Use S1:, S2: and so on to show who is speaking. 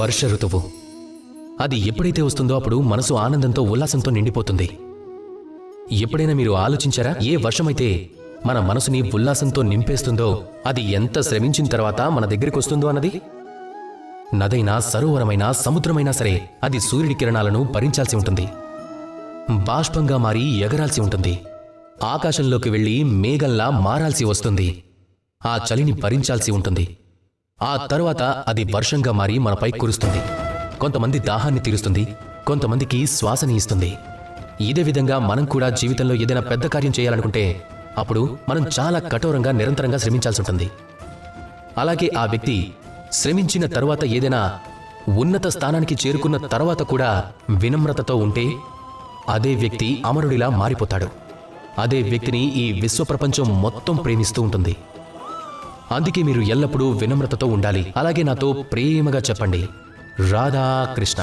S1: వర్ష ఋతువు. అది ఎప్పుడైతే వస్తుందో అప్పుడు మనసు ఆనందంతో ఉల్లాసంతో నిండిపోతుంది. ఎప్పుడైనా మీరు ఆలోచించారా, ఏ వర్షమైతే మన మనసుని ఉల్లాసంతో నింపేస్తుందో అది ఎంత శ్రమించిన తర్వాత మన దగ్గరికి వస్తుందో అన్నది? నదైనా, సరోవరమైనా, సముద్రమైనా సరే అది సూర్యుడి కిరణాలను భరించాల్సి ఉంటుంది. బాష్పంగా మారి ఎగరాల్సి ఉంటుంది. ఆకాశంలోకి వెళ్లి మేఘంలా మారాల్సి వస్తుంది. ఆ చలిని భరించాల్సి ఉంటుంది. ఆ తరువాత అది వర్షంగా మారి మనపై కురుస్తుంది. కొంతమంది దాహాన్ని తీరుస్తుంది, కొంతమందికి శ్వాసని ఇస్తుంది. ఇదే విధంగా మనం కూడా జీవితంలో ఏదైనా పెద్ద కార్యం చేయాలనుకుంటే అప్పుడు మనం చాలా కఠోరంగా నిరంతరంగా శ్రమించాల్సి ఉంటుంది. అలాగే ఆ వ్యక్తి శ్రమించిన తరువాత ఏదైనా ఉన్నత స్థానానికి చేరుకున్న తర్వాత కూడా వినమ్రతతో ఉంటే అదే వ్యక్తి అమరుడిలా మారిపోతాడు. అదే వ్యక్తిని ఈ విశ్వప్రపంచం మొత్తం ప్రేమిస్తూ ఉంటుంది. అందుకే మీరు ఎల్లప్పుడూ వినమ్రతతో ఉండాలి. అలాగే నాతో ప్రేమగా చెప్పండి, రాధా కృష్ణ.